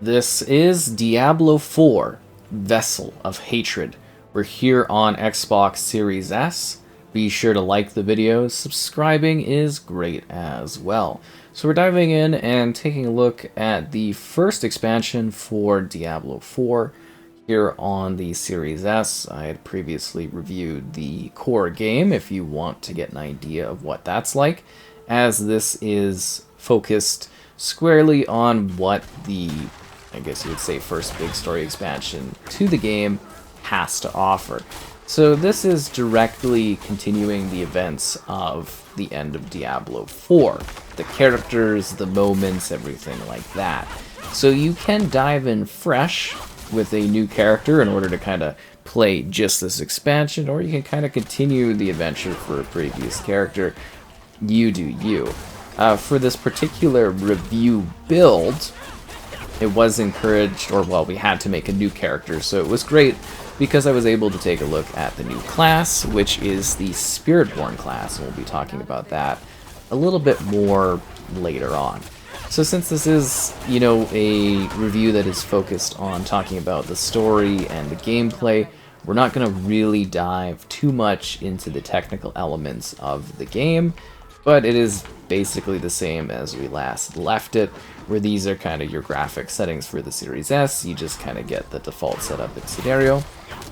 This is Diablo 4, Vessel of Hatred. We're here on Xbox Series S. Be sure to like the video, subscribing is great as well. So we're diving in and taking a look at the first expansion for Diablo 4 here on the Series S. I had previously reviewed the core game if you want to get an idea of what that's like, as this is focused squarely on what the, I guess you would say, first big story expansion to the game has to offer. So this is directly continuing the events of the end of Diablo 4. The characters, the moments, everything like that. So you can dive in fresh with a new character in order to kind of play just this expansion, or you can kind of continue the adventure for a previous character. You do you. For this particular review build, it was encouraged, or well, we had to make a new character, so it was great because I was able to take a look at the new class, which is the Spiritborn class, and we'll be talking about that a little bit more later on. So since this is, a review that is focused on talking about the story and the gameplay, we're not going to really dive too much into the technical elements of the game, but it is basically the same as we last left it, where these are kind of your graphic settings for the Series S. You just kind of get the default setup and scenario,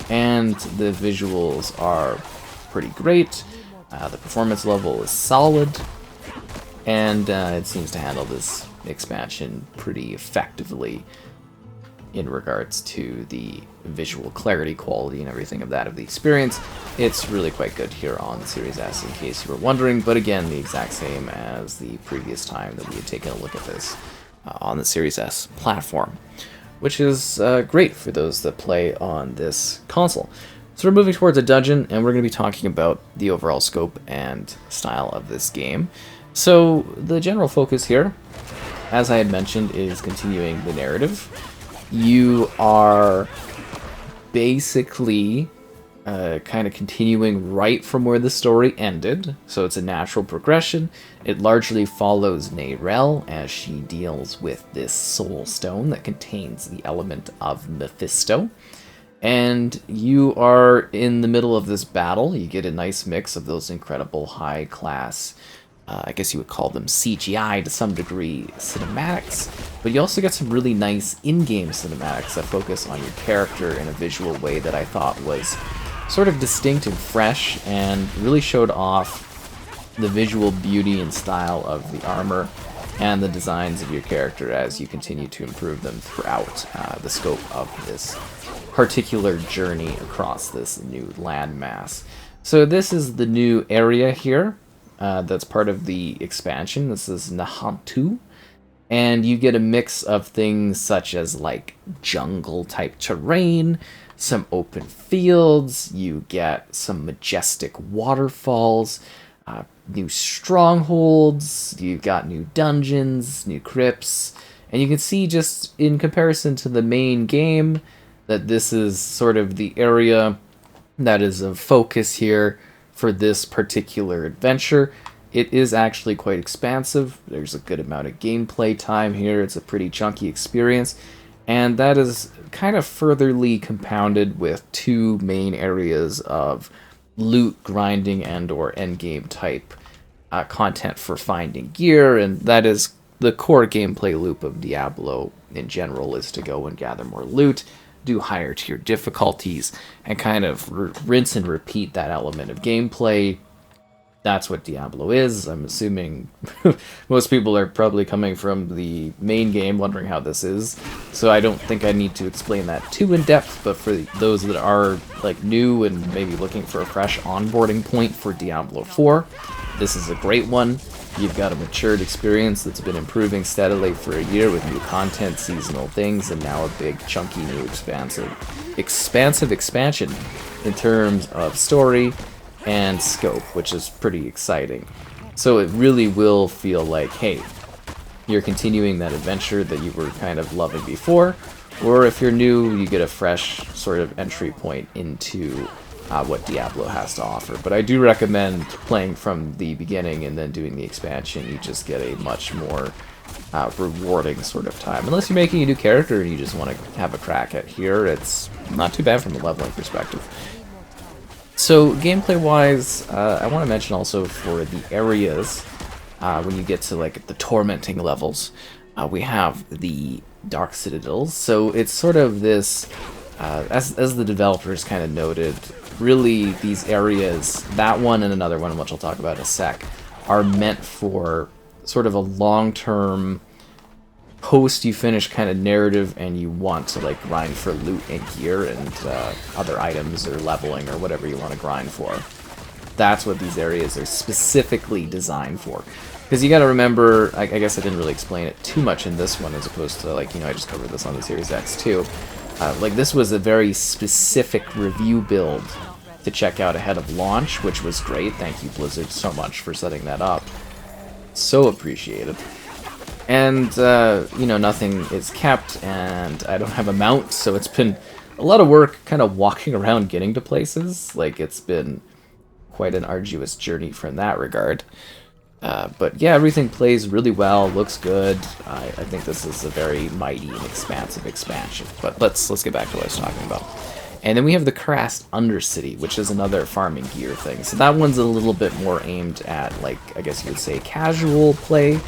and the visuals are pretty great. The performance level is solid, and it seems to handle this expansion pretty effectively in regards to the visual clarity, quality, and everything of that of the experience. It's really quite good here on the Series S, in case you were wondering, but again, the exact same as the previous time that we had taken a look at this on the Series S platform, which is great for those that play on this console. So we're moving towards a dungeon, and we're going to be talking about the overall scope and style of this game. So the general focus here, as I had mentioned, is continuing the narrative. You are basically kind of continuing right from where the story ended, so it's a natural progression. It largely follows Neyrelle as she deals with this soul stone that contains the element of Mephisto. And you are in the middle of this battle. You get a nice mix of those incredible high-class, I guess you would call them CGI to some degree, cinematics, but you also get some really nice in-game cinematics that focus on your character in a visual way that I thought was sort of distinct and fresh, and really showed off the visual beauty and style of the armor and the designs of your character as you continue to improve them throughout the scope of this particular journey across this new landmass. So this is the new area here. That's part of the expansion. This is Nahantu, and you get a mix of things such as like jungle type terrain, some open fields, you get some majestic waterfalls, new strongholds, you've got new dungeons, new crypts, and you can see just in comparison to the main game that this is sort of the area that is of focus here for this particular adventure. It is actually quite expansive. There's a good amount of gameplay time here. It's a pretty chunky experience, and that is kind of furtherly compounded with two main areas of loot grinding and or endgame type content for finding gear, and that is the core gameplay loop of Diablo in general, is to go and gather more loot, do higher tier difficulties, and kind of rinse and repeat that element of gameplay. That's what Diablo is. I'm assuming most people are probably coming from the main game wondering how this is, so I don't think I need to explain that too in depth, but for those that are like new and maybe looking for a fresh onboarding point for Diablo 4, this is a great one. You've got a matured experience that's been improving steadily for a year with new content, seasonal things, and now a big, chunky, new expansive expansion in terms of story and scope, which is pretty exciting. So it really will feel like, hey, you're continuing that adventure that you were kind of loving before, or if you're new, you get a fresh sort of entry point into what Diablo has to offer. But I do recommend playing from the beginning and then doing the expansion. You just get a much more rewarding sort of time. Unless you're making a new character and you just want to have a crack at here, it's not too bad from a leveling perspective. So gameplay-wise, I want to mention also for the areas, when you get to like the tormenting levels, we have the Dark Citadels. So it's sort of this, as the developers kind of noted, really these areas, that one and another one, which I'll talk about in a sec, are meant for sort of a long-term post you finish kind of narrative and you want to like grind for loot and gear and other items or leveling or whatever you want to grind for. That's what these areas are specifically designed for. Because you got to remember, I guess I didn't really explain it too much in this one as opposed to like, you know, I just covered this on the Series X too. Like this was a very specific review build to check out ahead of launch, which was great. Thank you, Blizzard, so much for setting that up. So appreciated. And, you know, nothing is kept, and I don't have a mount, so it's been a lot of work kind of walking around getting to places. Like, it's been quite an arduous journey from that regard. But yeah, everything plays really well, looks good. I think this is a very mighty and expansive expansion. But let's get back to what I was talking about. And then we have the Crast Undercity, which is another farming gear thing. So that one's a little bit more aimed at, like, I guess you would say casual play.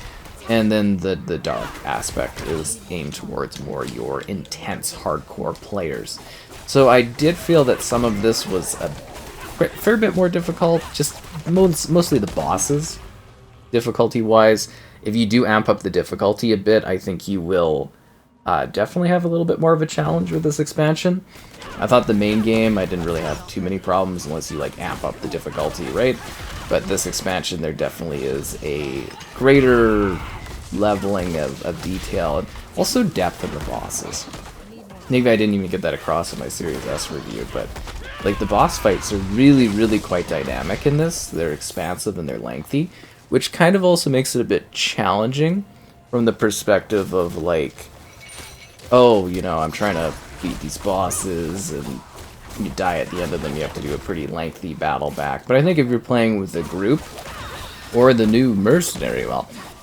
And then the dark aspect is aimed towards more your intense, hardcore players. So I did feel that some of this was a fair bit more difficult, just mostly the bosses, difficulty-wise. If you do amp up the difficulty a bit, I think you will definitely have a little bit more of a challenge with this expansion. I thought the main game, I didn't really have too many problems unless you like amp up the difficulty, right? But this expansion, there definitely is a greater leveling of detail, and also depth of the bosses. Maybe I didn't even get that across in my Series S review, but like the boss fights are really, really quite dynamic in this. They're expansive and they're lengthy, which kind of also makes it a bit challenging from the perspective of like, oh, you know, I'm trying to beat these bosses, and you die at the end of them, you have to do a pretty lengthy battle back. But I think if you're playing with a group, or the new mercenary,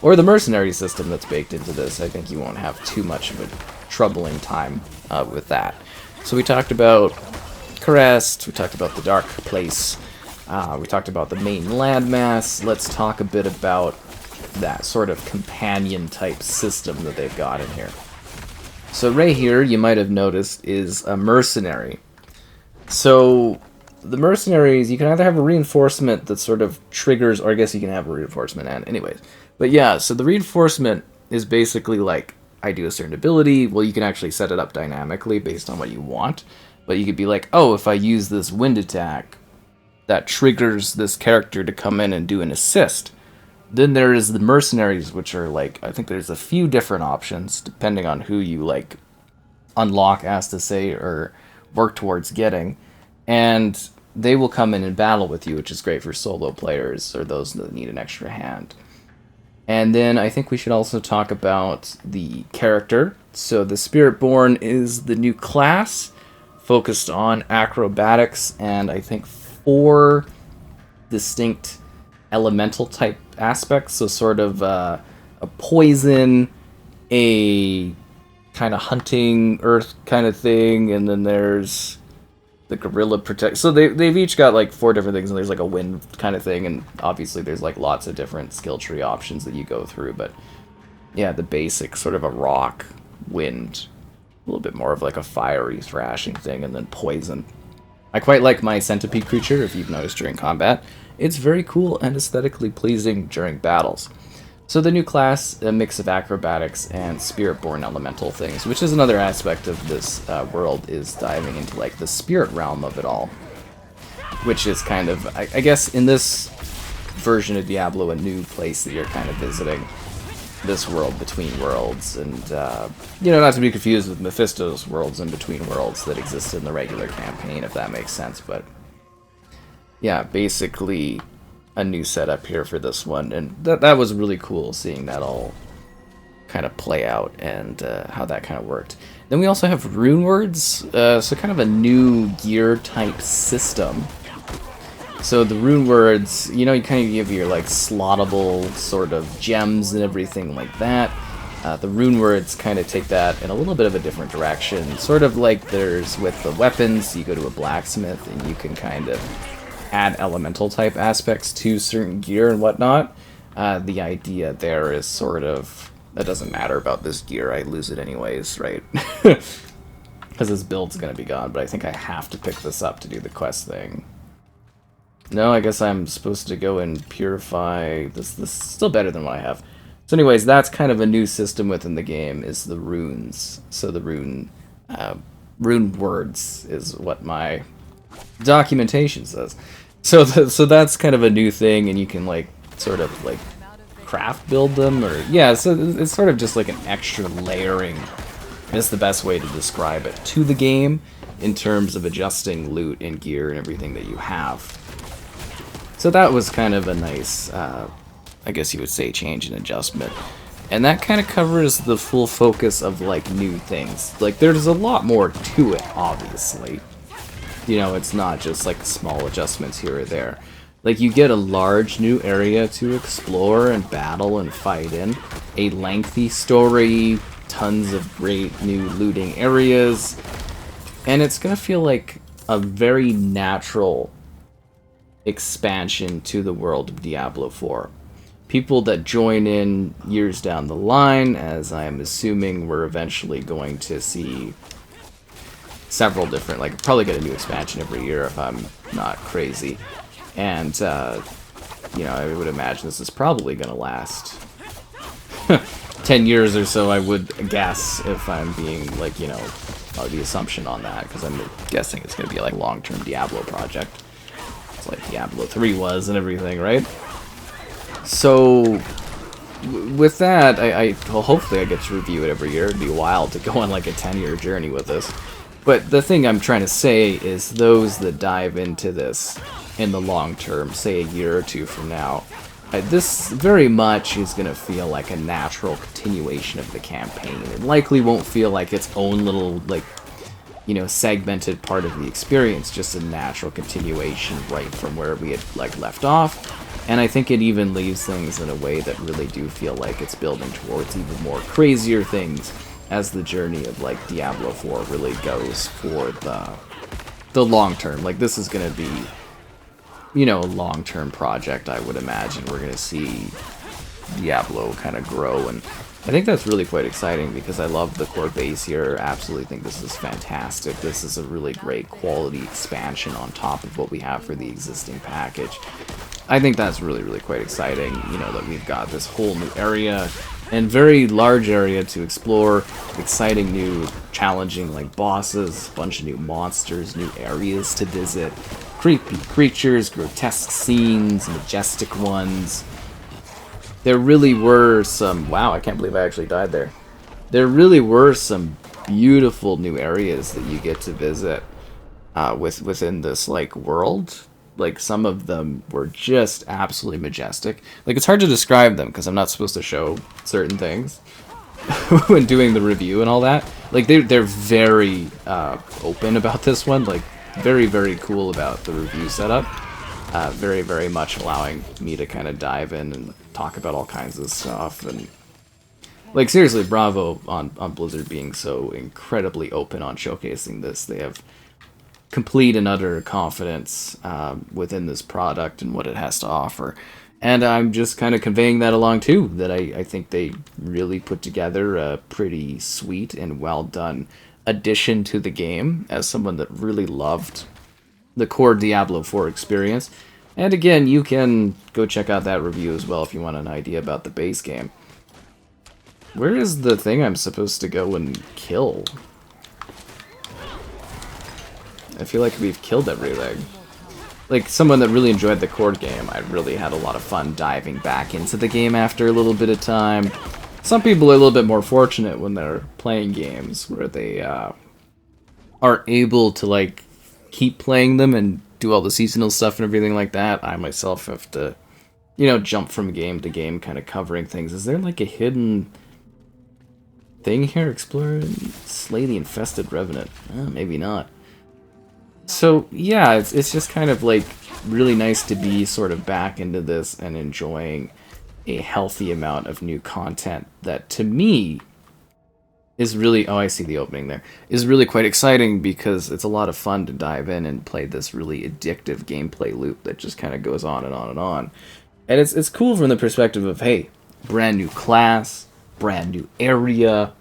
or the mercenary system that's baked into this, I think you won't have too much of a troubling time with that. So we talked about Crast, we talked about the Dark Place, we talked about the main landmass. Let's talk a bit about that sort of companion type system that they've got in here. So right here, you might have noticed, is a mercenary. So the mercenaries, you can either have a reinforcement that sort of triggers, or I guess you can have a reinforcement and anyways. But yeah, so the reinforcement is basically like, I do a certain ability, well you can actually set it up dynamically based on what you want. But you could be like, oh, if I use this wind attack, that triggers this character to come in and do an assist. Then there is the mercenaries, which are like, I think there's a few different options, depending on who you like unlock, as to say, or work towards getting. And they will come in and battle with you, which is great for solo players or those that need an extra hand. And then I think we should also talk about the character. So the Spiritborn is the new class, focused on acrobatics, and I think 4 distinct elemental type aspects. So sort of a poison, a kind of hunting earth kind of thing, and then there's the gorilla protect. So they've each got like 4 different things, and there's like a wind kind of thing, and obviously there's like lots of different skill tree options that you go through. But yeah, the basic sort of a rock, wind, a little bit more of like a fiery thrashing thing, and then poison. I quite like my centipede creature, if you've noticed during combat. It's very cool and aesthetically pleasing during battles. So the new class, a mix of acrobatics and spirit-born elemental things, which is another aspect of this world, is diving into like the spirit realm of it all. Which is kind of, I guess in this version of Diablo, a new place that you're kind of visiting. This world between worlds, and you know, not to be confused with Mephisto's worlds in between worlds that exist in the regular campaign, if that makes sense. But yeah, basically a new setup here for this one, and that was really cool seeing that all kind of play out and how that kind of worked. Then we also have rune words, so kind of a new gear type system. So the rune words, you know, you kind of give your like slottable sort of gems and everything like that. The rune words kind of take that in a little bit of a different direction. Sort of like there's with the weapons, you go to a blacksmith and you can kind of add elemental type aspects to certain gear and whatnot. The idea there is sort of, it doesn't matter about this gear, I lose it anyways, right? Because this build's going to be gone, but I think I have to pick this up to do the quest thing. No, I guess I'm supposed to go and purify this. This is still better than what I have. So anyways, that's kind of a new system within the game, is the runes. So the rune words is what my documentation says. So that's kind of a new thing, and you can like sort of like craft build them, or yeah. So it's sort of just like an extra layering. Is the best way to describe it to the game in terms of adjusting loot and gear and everything that you have. So that was kind of a nice, I guess you would say, change and adjustment. And that kind of covers the full focus of, like, new things. Like, there's a lot more to it, obviously. You know, it's not just, like, small adjustments here or there. Like, you get a large new area to explore and battle and fight in. A lengthy story, tons of great new looting areas. And it's gonna feel like a very natural expansion to the world of Diablo 4. People that join in years down the line, as I'm assuming we're eventually going to see several different, like, probably get a new expansion every year if I'm not crazy. And, you know, I would imagine this is probably going to last 10 years or so, I would guess, if I'm being, like, you know, the assumption on that, because I'm guessing it's going to be, like, a long-term Diablo project. It's like Diablo 3 was and everything, right? So, with that, well, hopefully I get to review it every year. It'd be wild to go on like a 10-year journey with this. But the thing I'm trying to say is those that dive into this in the long term, say a year or two from now, this very much is going to feel like a natural continuation of the campaign. It likely won't feel like its own little, like, you know, segmented part of the experience, just a natural continuation right from where we had, like, left off. And I think it even leaves things in a way that really do feel like it's building towards even more crazier things as the journey of, like, Diablo 4 really goes for the long term. Like, this is going to be, you know, a long-term project, I would imagine. We're going to see Diablo kind of grow, and I think that's really quite exciting because I love the core base here. Absolutely think this is fantastic. This is a really great quality expansion on top of what we have for the existing package. I think that's really, really quite exciting, you know, that we've got this whole new area and very large area to explore, exciting new, challenging, like, bosses, a bunch of new monsters, new areas to visit, creepy creatures, grotesque scenes, majestic ones. There really were some... Wow, I can't believe I actually died there. There really were some beautiful new areas that you get to visit within this, like, world. Like, some of them were just absolutely majestic. Like, it's hard to describe them because I'm not supposed to show certain things when doing the review and all that. Like, they're very open about this one. Like, very, very cool about the review setup. Very, very much allowing me to kind of dive in and talk about all kinds of stuff. And, like, seriously, bravo on Blizzard being so incredibly open on showcasing this. They have complete and utter confidence within this product and what it has to offer. And I'm just kind of conveying that along, too, that I think they really put together a pretty sweet and well-done addition to the game as someone that really loved the core Diablo 4 experience. And again, you can go check out that review as well if you want an idea about the base game. Where is the thing I'm supposed to go and kill? I feel like we've killed everything. Like, someone that really enjoyed the core game, I really had a lot of fun diving back into the game after a little bit of time. Some people are a little bit more fortunate when they're playing games where they are able to, like, keep playing them and do all the seasonal stuff and everything like that. I myself have to, you know, jump from game to game, kind of covering things. Is there, like, a hidden thing here? Explore, slay the infested revenant. Maybe not. So, yeah, it's just kind of, like, really nice to be sort of back into this and enjoying a healthy amount of new content that, to me, is really, oh, I see the opening there, is really quite exciting because it's a lot of fun to dive in and play this really addictive gameplay loop that just kind of goes on and on and on. And it's cool from the perspective of, hey, brand new class, brand new area,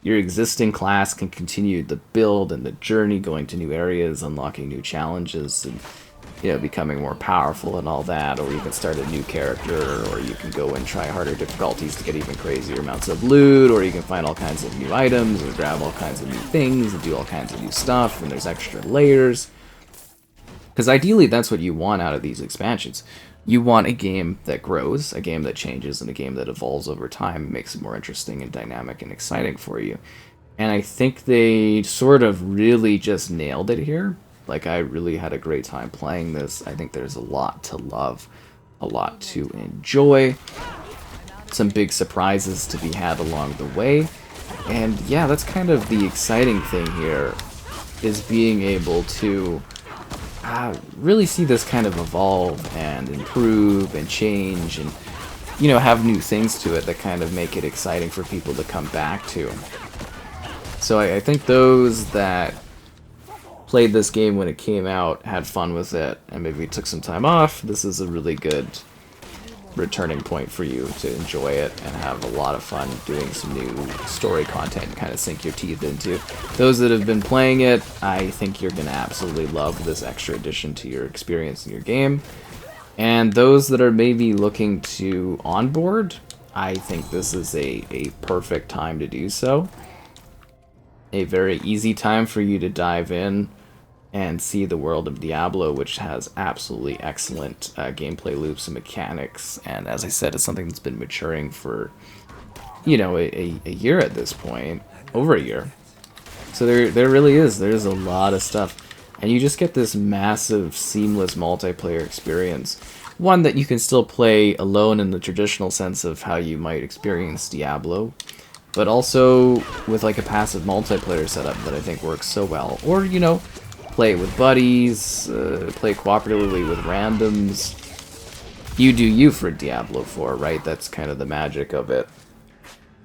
your existing class can continue the build and the journey, going to new areas, unlocking new challenges, and becoming more powerful and all that, or you can start a new character, or you can go and try harder difficulties to get even crazier amounts of loot, or you can find all kinds of new items and grab all kinds of new things and do all kinds of new stuff, and there's extra layers. Because ideally, that's what you want out of these expansions. You want a game that grows, a game that changes, and a game that evolves over time and makes it more interesting and dynamic and exciting for you. And I think they sort of really just nailed it here. Like, I really had a great time playing this. I think there's a lot to love, a lot to enjoy, some big surprises to be had along the way. And yeah, that's kind of the exciting thing here, is being able to really see this kind of evolve and improve and change and, have new things to it that kind of make it exciting for people to come back to. So I think those that played this game when it came out, had fun with it, and maybe took some time off, this is a really good returning point for you to enjoy it and have a lot of fun doing some new story content and kind of sink your teeth into. Those that have been playing it, I think you're going to absolutely love this extra addition to your experience in your game. And those that are maybe looking to onboard, I think this is a perfect time to do so. A very easy time for you to dive in and see the world of Diablo, which has absolutely excellent gameplay loops and mechanics. And as I said, it's something that's been maturing for, a year at this point, over a year. So there really is. There's a lot of stuff. And you just get this massive, seamless multiplayer experience. One that you can still play alone in the traditional sense of how you might experience Diablo, but also with like a passive multiplayer setup that I think works so well. Or, play it with buddies, play cooperatively with randoms. You do you for Diablo 4, right? That's kind of the magic of it,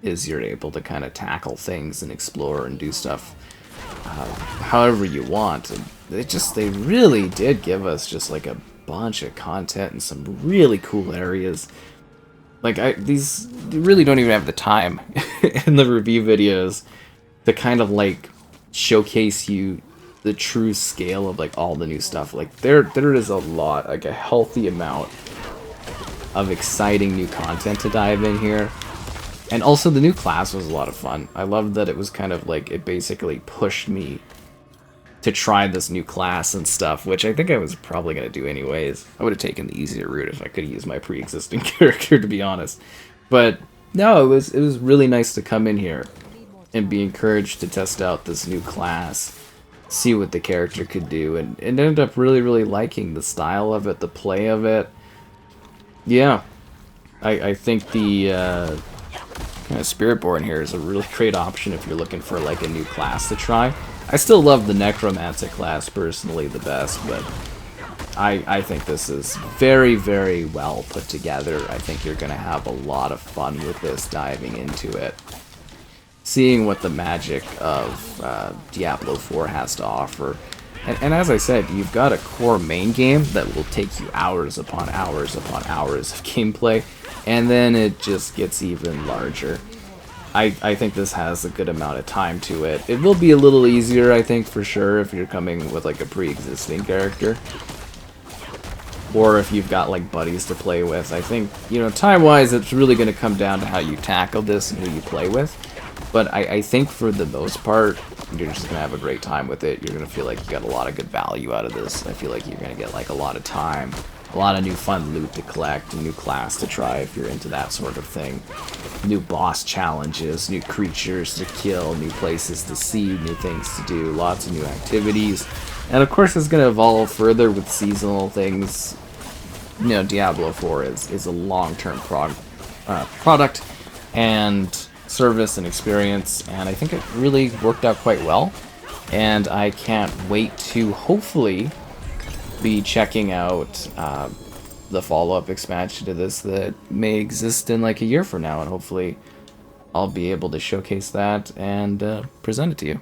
is you're able to kind of tackle things and explore and do stuff however you want. And they really did give us just like a bunch of content and some really cool areas. Like, these really don't even have the time in the review videos to kind of like showcase you the true scale of like all the new stuff. Like, there is a lot, like a healthy amount of exciting new content to dive in here. And also the new class was a lot of fun. I loved that it was kind of like, it basically pushed me to try this new class and stuff, which I think I was probably going to do anyways. I would have taken the easier route if I could use my pre-existing character, to be honest. But no, it was really nice to come in here and be encouraged to test out this new class, see what the character could do, and ended up really, really liking the style of it, the play of it. Yeah, I think the kind of Spiritborn here is a really great option if you're looking for like a new class to try. I still love the Necromantic class personally the best, but I think this is very, very well put together. I think you're going to have a lot of fun with this, diving into it, seeing what the magic of Diablo 4 has to offer. And as I said, you've got a core main game that will take you hours upon hours upon hours of gameplay, and then it just gets even larger. I think this has a good amount of time to it. It will be a little easier, I think, for sure, if you're coming with like a pre-existing character, or if you've got like buddies to play with. I think, time-wise, it's really going to come down to how you tackle this and who you play with. But I think for the most part, you're just going to have a great time with it. You're going to feel like you got a lot of good value out of this. I feel like you're going to get like a lot of time, a lot of new fun loot to collect, a new class to try if you're into that sort of thing. New boss challenges, new creatures to kill, new places to see, new things to do, lots of new activities. And of course it's going to evolve further with seasonal things. Diablo 4 is a long-term product and service and experience, and I think it really worked out quite well. And I can't wait to hopefully be checking out the follow-up expansion to this that may exist in like a year from now, and hopefully I'll be able to showcase that and present it to you.